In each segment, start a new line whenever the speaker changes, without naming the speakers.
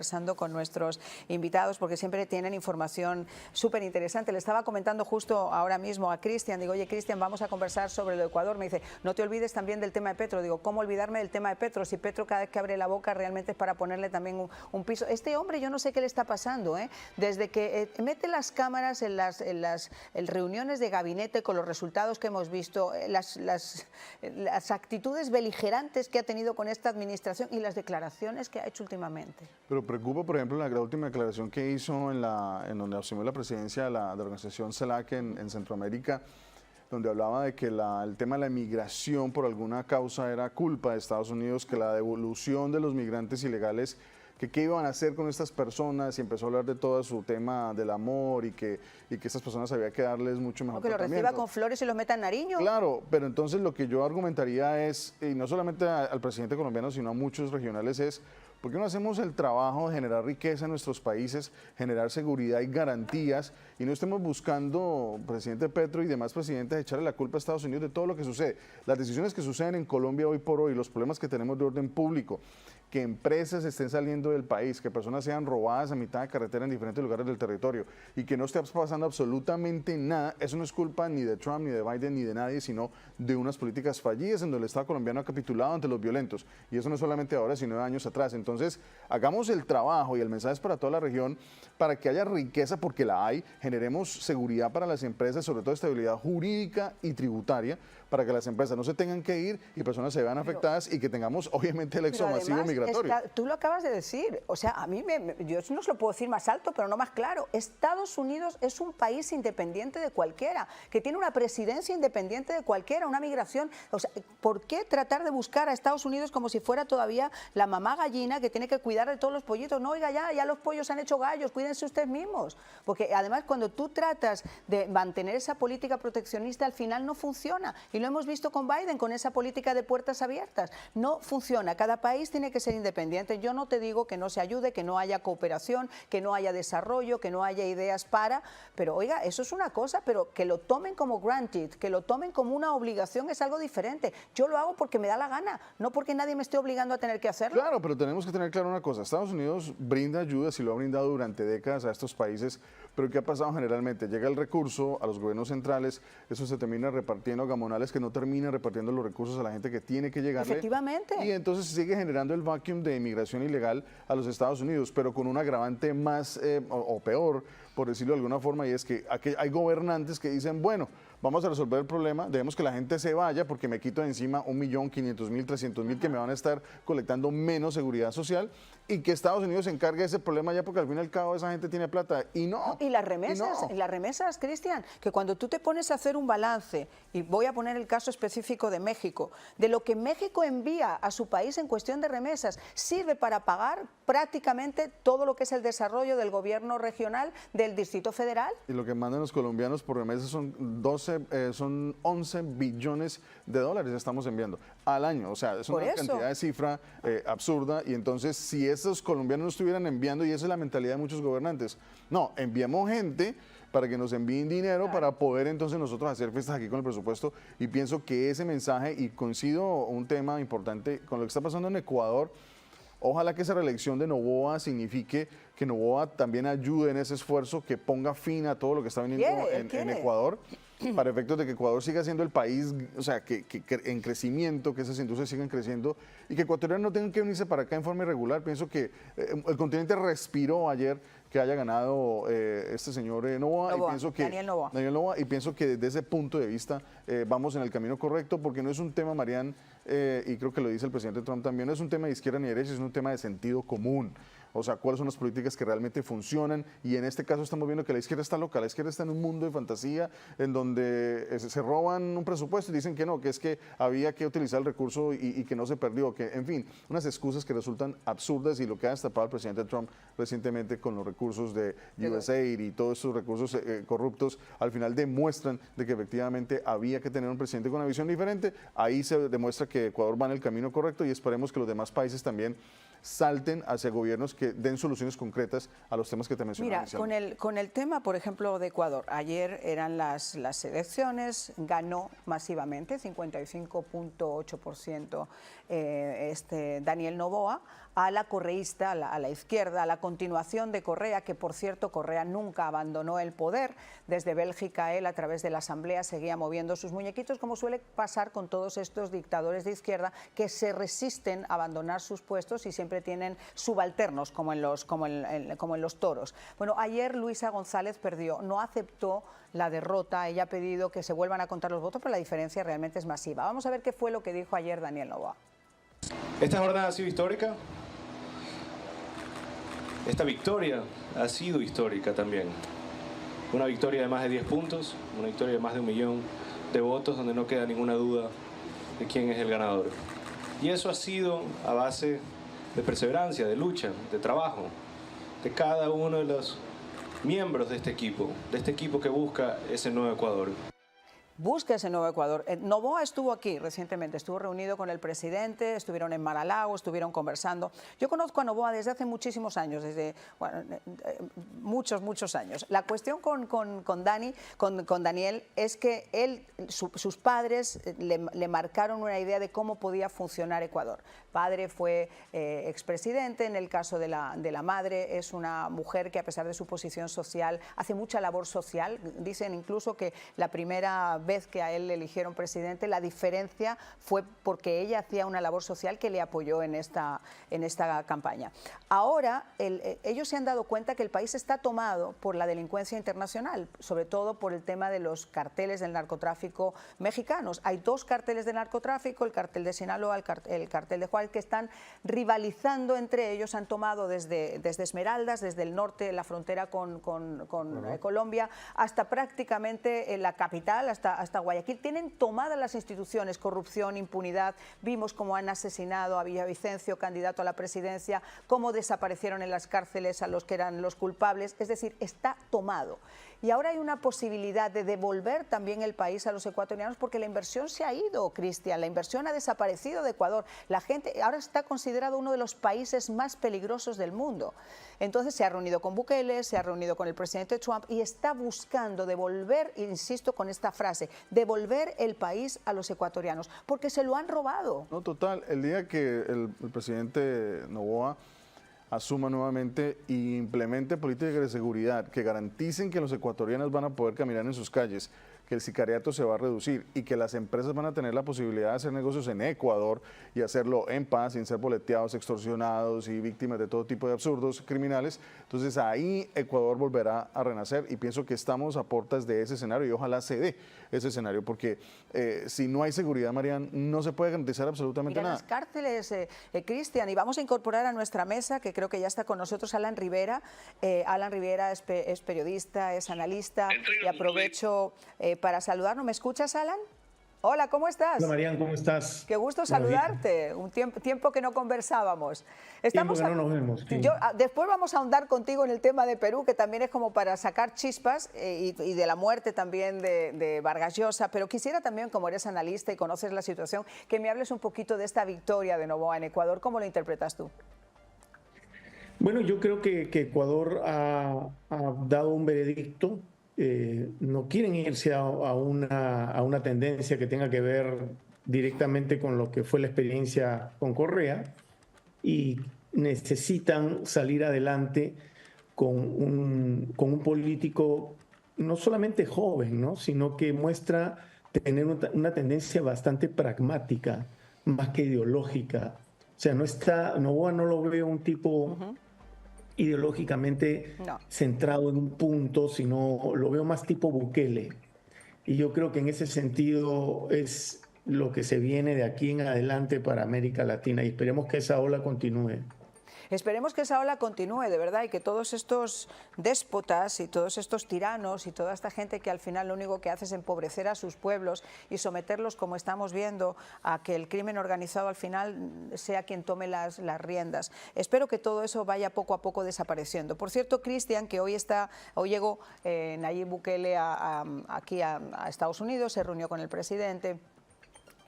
Conversando con nuestros invitados porque siempre tienen información súper interesante. Le estaba comentando justo ahora mismo a Cristian, digo, oye Cristian, vamos a conversar sobre lo de Ecuador. Me dice, no te olvides también del tema de Petro. Digo, ¿cómo olvidarme del tema de Petro? Si Petro cada vez que abre la boca realmente es para ponerle también un piso. Este hombre yo no sé qué le está pasando, ¿eh? Desde que mete las cámaras en las reuniones de gabinete con los resultados que hemos visto, las actitudes beligerantes que ha tenido con esta administración y las declaraciones que ha hecho últimamente.
Pero preocupa, por ejemplo, la última declaración que hizo en donde asumió la presidencia de la organización CELAC en Centroamérica, donde hablaba de que el tema de la migración por alguna causa era culpa de Estados Unidos, que la devolución de los migrantes ilegales, que qué iban a hacer con estas personas, y empezó a hablar de todo su tema del amor y que estas personas había que darles mucho mejor
tratamiento. Que lo reciba con flores y los meta en Nariño.
Claro, pero entonces lo que yo argumentaría es, y no solamente al presidente colombiano, sino a muchos regionales, es ¿por qué no hacemos el trabajo de generar riqueza en nuestros países, generar seguridad y garantías, y no estemos buscando, presidente Petro y demás presidentes, echarle la culpa a Estados Unidos de todo lo que sucede? Las decisiones que suceden en Colombia hoy por hoy, los problemas que tenemos de orden público, que empresas estén saliendo del país, que personas sean robadas a mitad de carretera en diferentes lugares del territorio y que no esté pasando absolutamente nada, eso no es culpa ni de Trump, ni de Biden, ni de nadie, sino de unas políticas fallidas en donde el Estado colombiano ha capitulado ante los violentos. Y eso no es solamente ahora, sino de años atrás. Entonces, hagamos el trabajo, y el mensaje es para toda la región, para que haya riqueza, porque la hay, generemos seguridad para las empresas, sobre todo estabilidad jurídica y tributaria, para que las empresas no se tengan que ir y personas se vean afectadas y que tengamos, obviamente, el éxodo masivo migratorio.
Tú lo acabas de decir, o sea, a mí, yo no se lo puedo decir más alto, pero no más claro. Estados Unidos es un país independiente de cualquiera, que tiene una presidencia independiente de cualquiera, una migración. O sea, ¿por qué tratar de buscar a Estados Unidos como si fuera todavía la mamá gallina que tiene que cuidar de todos los pollitos? No, oiga, ya los pollos han hecho gallos, cuídense ustedes mismos. Porque además, cuando tú tratas de mantener esa política proteccionista, al final no funciona. Y lo hemos visto con Biden, con esa política de puertas abiertas. No funciona. Cada país tiene que ser independiente. Yo no te digo que no se ayude, que no haya cooperación, que no haya desarrollo, que no haya ideas pero oiga, eso es una cosa, pero que lo tomen como granted, que lo tomen como una obligación es algo diferente. Yo lo hago porque me da la gana, no porque nadie me esté obligando a tener que hacerlo.
Claro, pero tenemos que tener claro una cosa, Estados Unidos brinda ayudas y lo ha brindado durante décadas a estos países, pero ¿qué ha pasado generalmente? Llega el recurso a los gobiernos centrales, eso se termina repartiendo a gamonales que no terminan repartiendo los recursos a la gente que tiene que llegarle.
Efectivamente.
Y entonces se sigue generando el vacuum de inmigración ilegal a los Estados Unidos, pero con un agravante más o peor, por decirlo de alguna forma, y es que aquí hay gobernantes que dicen, bueno, vamos a resolver el problema, debemos que la gente se vaya porque me quito de encima 1.500.000, 300.000 que me van a estar colectando menos seguridad social, y que Estados Unidos se encargue de ese problema ya, porque al fin y al cabo esa gente tiene plata. Y no.
Y las remesas, Cristian, que cuando tú te pones a hacer un balance, y voy a poner el caso específico de México, de lo que México envía a su país en cuestión de remesas, sirve para pagar prácticamente todo lo que es el desarrollo del gobierno regional del Distrito Federal.
Y lo que mandan los colombianos por remesas son 11 billones de dólares estamos enviando al año. O sea, es una cantidad de cifra absurda. Y entonces, si esos colombianos no estuvieran enviando, y esa es la mentalidad de muchos gobernantes, no, enviamos gente para que nos envíen dinero, claro, para poder entonces nosotros hacer fiestas aquí con el presupuesto. Y pienso que ese mensaje, y coincido un tema importante con lo que está pasando en Ecuador, ojalá que esa reelección de Noboa signifique que Noboa también ayude en ese esfuerzo, que ponga fin a todo lo que está viniendo en Ecuador, para efectos de que Ecuador siga siendo el país, o sea, que en crecimiento, que esas industrias sigan creciendo, y que ecuatorianos no tengan que venirse para acá en forma irregular. Pienso que el continente respiró ayer que haya ganado este señor Noboa, y pienso que Daniel Noboa, y pienso que desde ese punto de vista vamos en el camino correcto, porque no es un tema, Marian, y creo que lo dice el presidente Trump también, no es un tema de izquierda ni derecha, es un tema de sentido común. O sea, cuáles son las políticas que realmente funcionan, y en este caso estamos viendo que la izquierda está loca, la izquierda está en un mundo de fantasía en donde se roban un presupuesto y dicen que no, que es que había que utilizar el recurso y que no se perdió, que en fin, unas excusas que resultan absurdas, y lo que ha destapado el presidente Trump recientemente con los recursos de USAID y todos esos recursos corruptos, al final demuestran de que efectivamente había que tener un presidente con una visión diferente. Ahí se demuestra que Ecuador va en el camino correcto, y esperemos que los demás países también salten hacia gobiernos que den soluciones concretas a los temas que te mencionaba.
Mira, con el tema, por ejemplo, de Ecuador, ayer eran las elecciones, ganó masivamente, 55.8% Daniel Noboa, a la correísta, a la izquierda, a la continuación de Correa, que por cierto Correa nunca abandonó el poder. Desde Bélgica él a través de la Asamblea seguía moviendo sus muñequitos, como suele pasar con todos estos dictadores de izquierda que se resisten a abandonar sus puestos y siempre tienen subalternos como en los toros. Bueno, ayer Luisa González perdió, no aceptó la derrota, ella ha pedido que se vuelvan a contar los votos, pero la diferencia realmente es masiva. Vamos a ver qué fue lo que dijo ayer Daniel Noboa.
Esta jornada ha sido histórica, esta victoria ha sido histórica también. Una victoria de más de 10 puntos, una victoria de más de 1 millón de votos, donde no queda ninguna duda de quién es el ganador. Y eso ha sido a base de perseverancia, de lucha, de trabajo, de cada uno de los miembros de este equipo que busca ese nuevo Ecuador.
Busca ese nuevo Ecuador. Noboa estuvo aquí recientemente, estuvo reunido con el presidente, estuvieron en Mar-a-Lago, estuvieron conversando. Yo conozco a Noboa desde hace muchísimos años, desde muchos años. La cuestión con Daniel, es que sus padres le marcaron una idea de cómo podía funcionar Ecuador. Padre fue expresidente, en el caso de la madre es una mujer que a pesar de su posición social hace mucha labor social. Dicen incluso que la primera vez que a él le eligieron presidente, la diferencia fue porque ella hacía una labor social que le apoyó en esta campaña. Ahora ellos se han dado cuenta que el país está tomado por la delincuencia internacional, sobre todo por el tema de los carteles del narcotráfico mexicanos. Hay 2 carteles de narcotráfico, el cartel de Sinaloa, el cartel de Juárez, que están rivalizando entre ellos. Han tomado desde Esmeraldas, desde el norte, la frontera con Colombia, hasta prácticamente la capital, hasta Guayaquil. Tienen tomadas las instituciones, corrupción, impunidad. Vimos cómo han asesinado a Villavicencio, candidato a la presidencia, cómo desaparecieron en las cárceles a los que eran los culpables. Es decir, está tomado. Y ahora hay una posibilidad de devolver también el país a los ecuatorianos, porque la inversión se ha ido, Cristian, la inversión ha desaparecido de Ecuador. La gente ahora está considerado uno de los países más peligrosos del mundo. Entonces se ha reunido con Bukele, se ha reunido con el presidente Trump y está buscando devolver, insisto con esta frase, devolver el país a los ecuatorianos, porque se lo han robado.
No, total, el día que el presidente Noboa asuma nuevamente e implemente políticas de seguridad que garanticen que los ecuatorianos van a poder caminar en sus calles, que el sicariato se va a reducir y que las empresas van a tener la posibilidad de hacer negocios en Ecuador y hacerlo en paz, sin ser boleteados, extorsionados y víctimas de todo tipo de absurdos criminales. Entonces ahí Ecuador volverá a renacer y pienso que estamos a puertas de ese escenario y ojalá se dé ese escenario, porque si no hay seguridad, Marian, no se puede garantizar absolutamente nada.
Las cárceles, Cristian, y vamos a incorporar a nuestra mesa, que creo que ya está con nosotros, Alan Rivera. Alan Rivera es periodista, es analista, y aprovecho para saludarnos. ¿Me escuchas, Alan? Hola, ¿cómo estás?
Hola, Marian, ¿cómo estás?
Qué gusto saludarte. Un tiempo que no conversábamos.
Tiempo que no nos vemos. Sí.
Después vamos a ahondar contigo en el tema de Perú, que también es como para sacar chispas, y de la muerte también de Vargas Llosa, pero quisiera también, como eres analista y conoces la situación, que me hables un poquito de esta victoria de Noboa en Ecuador. ¿Cómo lo interpretas tú?
Bueno, yo creo que Ecuador ha dado un veredicto. No quieren irse a una tendencia que tenga que ver directamente con lo que fue la experiencia con Correa y necesitan salir adelante con un político no solamente joven, ¿no?, sino que muestra tener una tendencia bastante pragmática, más que ideológica. O sea, Noboa no lo veo un tipo ideológicamente centrado en un punto, sino lo veo más tipo Bukele. Y yo creo que en ese sentido es lo que se viene de aquí en adelante para América Latina y esperemos que esa ola continúe.
Esperemos que esa ola continúe, de verdad, y que todos estos déspotas y todos estos tiranos y toda esta gente que al final lo único que hace es empobrecer a sus pueblos y someterlos, como estamos viendo, a que el crimen organizado al final sea quien tome las riendas. Espero que todo eso vaya poco a poco desapareciendo. Por cierto, Cristian, que hoy llegó Nayib Bukele aquí a Estados Unidos, se reunió con el presidente.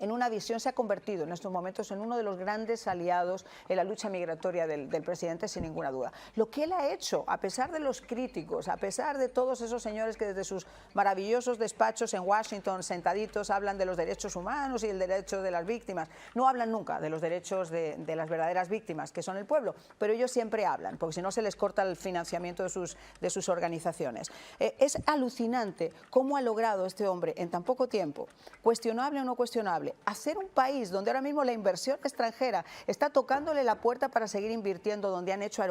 en una visión, se ha convertido en estos momentos en uno de los grandes aliados en la lucha migratoria del presidente, sin ninguna duda. Lo que él ha hecho, a pesar de los críticos, a pesar de todos esos señores que desde sus maravillosos despachos en Washington, sentaditos, hablan de los derechos humanos y el derecho de las víctimas, no hablan nunca de los derechos de las verdaderas víctimas, que son el pueblo, pero ellos siempre hablan, porque si no se les corta el financiamiento de sus organizaciones. Es alucinante cómo ha logrado este hombre en tan poco tiempo, cuestionable o no cuestionable, hacer un país donde ahora mismo la inversión extranjera está tocándole la puerta para seguir invirtiendo, donde han hecho el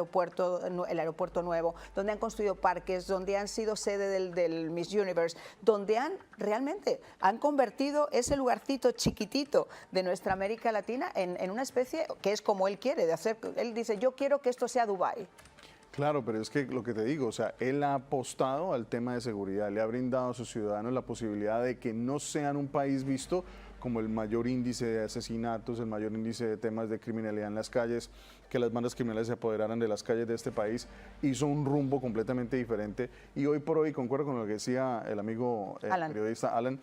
aeropuerto nuevo, donde han construido parques, donde han sido sede del Miss Universe, donde realmente han convertido ese lugarcito chiquitito de nuestra América Latina en una especie que es como él quiere, de hacer. Él dice, yo quiero que esto sea Dubái.
Claro, pero es que lo que te digo, o sea, él ha apostado al tema de seguridad, le ha brindado a sus ciudadanos la posibilidad de que no sean un país visto como el mayor índice de asesinatos, el mayor índice de temas de criminalidad en las calles, que las bandas criminales se apoderaran de las calles de este país, hizo un rumbo completamente diferente y hoy por hoy, concuerdo con lo que decía el amigo periodista Alan,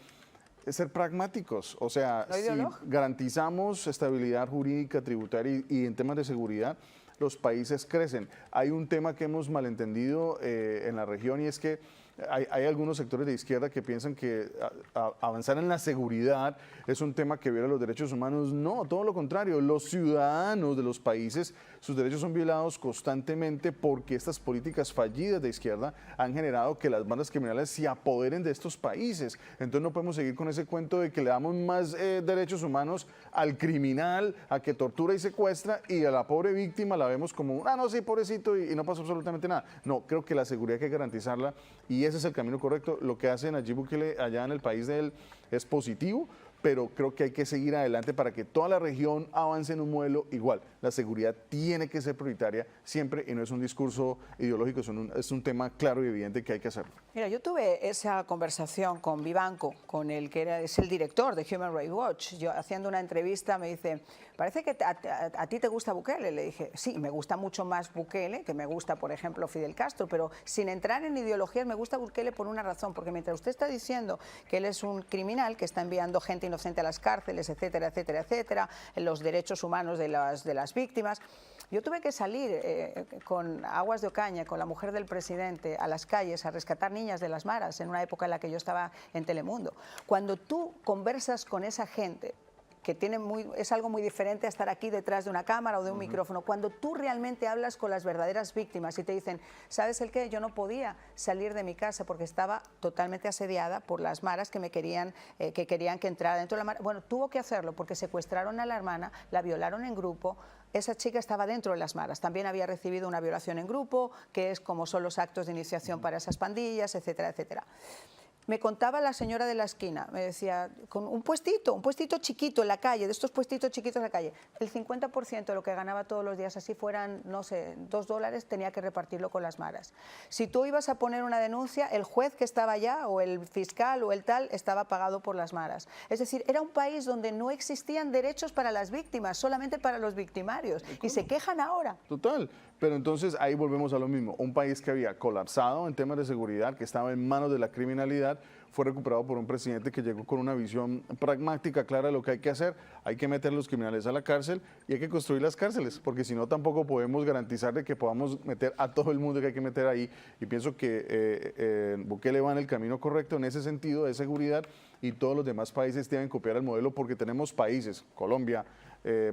es ser pragmáticos, o sea, si garantizamos estabilidad jurídica, tributaria y en temas de seguridad, los países crecen. Hay un tema que hemos malentendido en la región y es que hay algunos sectores de izquierda que piensan que avanzar en la seguridad es un tema que viola los derechos humanos. No, todo lo contrario. Los ciudadanos de los países, sus derechos son violados constantemente porque estas políticas fallidas de izquierda han generado que las bandas criminales se apoderen de estos países. Entonces no podemos seguir con ese cuento de que le damos más derechos humanos al criminal, a que tortura y secuestra, y a la pobre víctima la vemos como, no, sí, pobrecito, y no pasa absolutamente nada. No, creo que la seguridad hay que garantizarla y ese es el camino correcto. Lo que hace Nayib Bukele allá en el país de él es positivo, pero creo que hay que seguir adelante para que toda la región avance en un modelo igual. La seguridad tiene que ser prioritaria siempre y no es un discurso ideológico, es un tema claro y evidente que hay que hacerlo.
Mira, yo tuve esa conversación con Vivanco, con el que es el director de Human Rights Watch. Yo haciendo una entrevista me dice, parece que a ti te gusta Bukele. Le dije, sí, me gusta mucho más Bukele, que me gusta, por ejemplo, Fidel Castro, pero sin entrar en ideologías, me gusta Bukele por una razón, porque mientras usted está diciendo que él es un criminal, que está enviando gente inocente a las cárceles, etcétera, etcétera, etcétera, los derechos humanos de las víctimas, yo tuve que salir con Aguas de Ocaña, con la mujer del presidente, a las calles a rescatar niñas de las maras, en una época en la que yo estaba en Telemundo. Cuando tú conversas con esa gente, que es algo muy diferente a estar aquí detrás de una cámara o de un micrófono. Cuando tú realmente hablas con las verdaderas víctimas y te dicen, ¿sabes el qué? Yo no podía salir de mi casa porque estaba totalmente asediada por las maras que querían que entrara dentro de la mara. Bueno, tuvo que hacerlo porque secuestraron a la hermana, la violaron en grupo. Esa chica estaba dentro de las maras, también había recibido una violación en grupo, que es como son los actos de iniciación para esas pandillas, etcétera, etcétera. Me contaba la señora de la esquina, me decía, con un puestito chiquito en la calle, de estos puestitos chiquitos en la calle, el 50% de lo que ganaba todos los días, así fueran, no sé, $2, tenía que repartirlo con las maras. Si tú ibas a poner una denuncia, el juez que estaba allá, o el fiscal, o el tal, estaba pagado por las maras. Es decir, era un país donde no existían derechos para las víctimas, solamente para los victimarios, y se quejan ahora.
Total, pero entonces ahí volvemos a lo mismo, un país que había colapsado en temas de seguridad, que estaba en manos de la criminalidad, fue recuperado por un presidente que llegó con una visión pragmática, clara de lo que hay que hacer. Hay que meter a los criminales a la cárcel y hay que construir las cárceles, porque si no tampoco podemos garantizar de que podamos meter a todo el mundo que hay que meter ahí. Y pienso que Bukele va en el camino correcto en ese sentido de seguridad y todos los demás países deben copiar el modelo porque tenemos países, Colombia,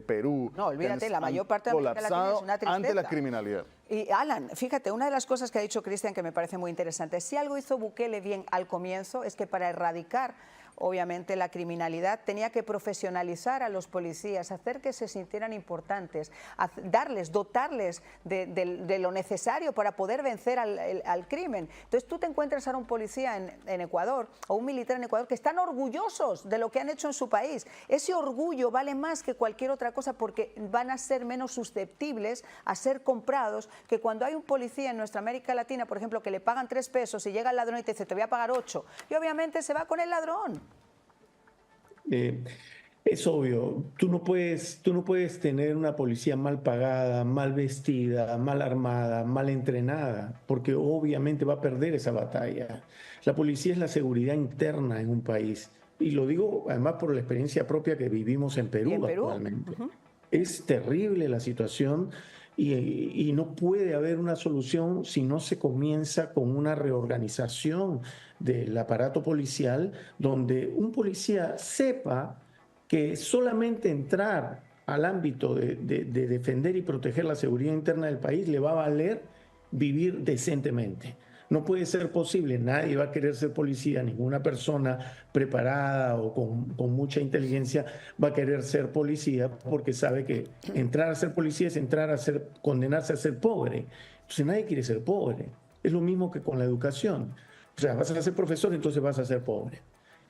Perú,
no, olvídate, la mayor parte de América Latina es una tristeza
ante la criminalidad.
Y Alan, fíjate, una de las cosas que ha dicho Cristian que me parece muy interesante, si algo hizo Bukele bien al comienzo es que para erradicar obviamente la criminalidad tenía que profesionalizar a los policías, hacer que se sintieran importantes, dotarles de lo necesario para poder vencer al crimen. Entonces tú te encuentras ahora un policía en Ecuador o un militar en Ecuador que están orgullosos de lo que han hecho en su país. Ese orgullo vale más que cualquier otra cosa porque van a ser menos susceptibles a ser comprados que cuando hay un policía en nuestra América Latina, por ejemplo, que le pagan 3 pesos y llega el ladrón y te dice te voy a pagar 8 y obviamente se va con el ladrón.
Es obvio, tú no puedes tener una policía mal pagada, mal vestida, mal armada, mal entrenada, porque obviamente va a perder esa batalla. La policía es la seguridad interna en un país, y lo digo además por la experiencia propia que vivimos en Perú, actualmente. Es terrible la situación y no puede haber una solución si no se comienza con una reorganización del aparato policial, donde un policía sepa que solamente entrar al ámbito de defender y proteger la seguridad interna del país le va a valer vivir decentemente. No puede ser posible, nadie va a querer ser policía, ninguna persona preparada o con mucha inteligencia va a querer ser policía porque sabe que entrar a ser policía es entrar a condenarse a ser pobre. Entonces nadie quiere ser pobre. Es lo mismo que con la educación. O sea, vas a ser profesor, entonces vas a ser pobre.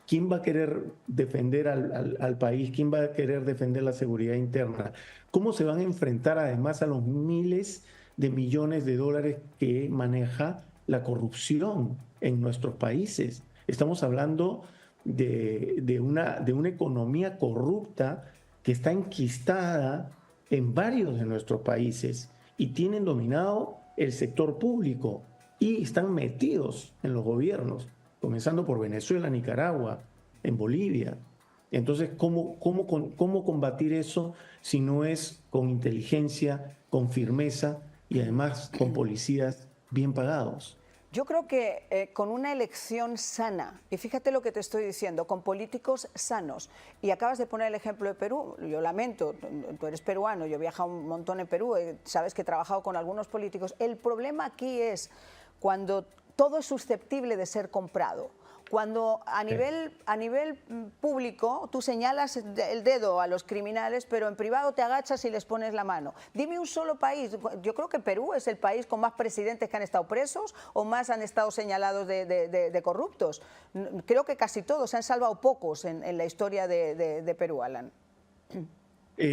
¿Quién va a querer defender al país? ¿Quién va a querer defender la seguridad interna? ¿Cómo se van a enfrentar además a los miles de millones de dólares que maneja la corrupción en nuestros países? Estamos hablando de una economía corrupta que está enquistada en varios de nuestros países y tienen dominado el sector público y están metidos en los gobiernos, comenzando por Venezuela, Nicaragua, en Bolivia. Entonces, ¿cómo combatir eso si no es con inteligencia, con firmeza y además con policías bien pagados?
Yo creo que con una elección sana, y fíjate lo que te estoy diciendo, con políticos sanos, y acabas de poner el ejemplo de Perú, yo lamento, tú eres peruano, yo he viajado un montón en Perú, sabes que he trabajado con algunos políticos, el problema aquí es cuando todo es susceptible de ser comprado. Cuando a nivel público tú señalas el dedo a los criminales, pero en privado te agachas y les pones la mano. Dime un solo país. Yo creo que Perú es el país con más presidentes que han estado presos o más han estado señalados de corruptos. Creo que casi todos, se han salvado pocos en la historia de Perú, Alan.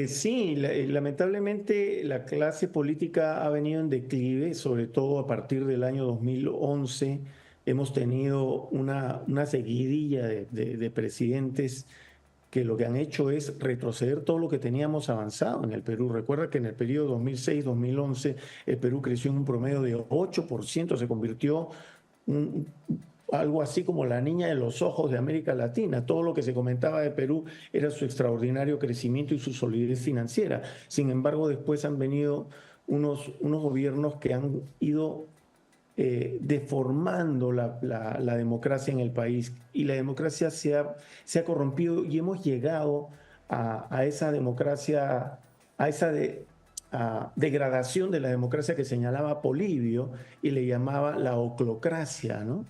Sí, lamentablemente la clase política ha venido en declive, sobre todo a partir del año 2011. Hemos tenido una seguidilla de presidentes que lo que han hecho es retroceder todo lo que teníamos avanzado en el Perú. Recuerda que en el periodo 2006-2011 el Perú creció en un promedio de 8%, se convirtió algo así como la niña de los ojos de América Latina. Todo lo que se comentaba de Perú era su extraordinario crecimiento y su solidez financiera. Sin embargo, después han venido unos gobiernos que han ido deformando la democracia en el país, y la democracia se ha corrompido y hemos llegado a esa democracia, a esa degradación de la democracia que señalaba Polibio y le llamaba la oclocracia, ¿no?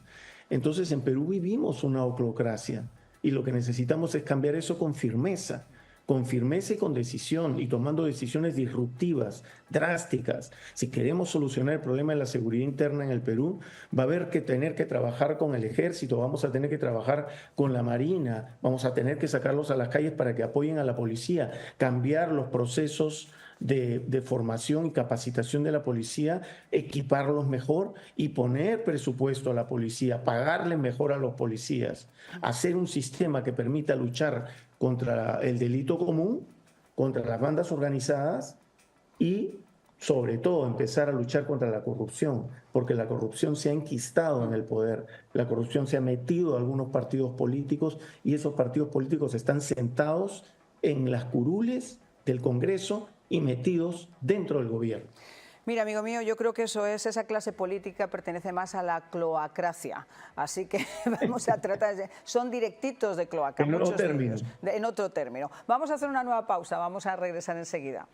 Entonces en Perú vivimos una oclocracia y lo que necesitamos es cambiar eso con firmeza y con decisión, y tomando decisiones disruptivas, drásticas. Si queremos solucionar el problema de la seguridad interna en el Perú, va a haber que tener que trabajar con el ejército, vamos a tener que trabajar con la marina, vamos a tener que sacarlos a las calles para que apoyen a la policía, cambiar los procesos de formación y capacitación de la policía, equiparlos mejor y poner presupuesto a la policía, pagarle mejor a los policías, hacer un sistema que permita luchar contra el delito común, contra las bandas organizadas y, sobre todo, empezar a luchar contra la corrupción, porque la corrupción se ha enquistado en el poder, la corrupción se ha metido a algunos partidos políticos y esos partidos políticos están sentados en las curules del Congreso y metidos dentro del gobierno.
Mira, amigo mío, yo creo que esa clase política pertenece más a la cloacracia, así que vamos a tratar son directitos de cloaca.
En otro término.
En otro término. Vamos a hacer una nueva pausa, vamos a regresar enseguida.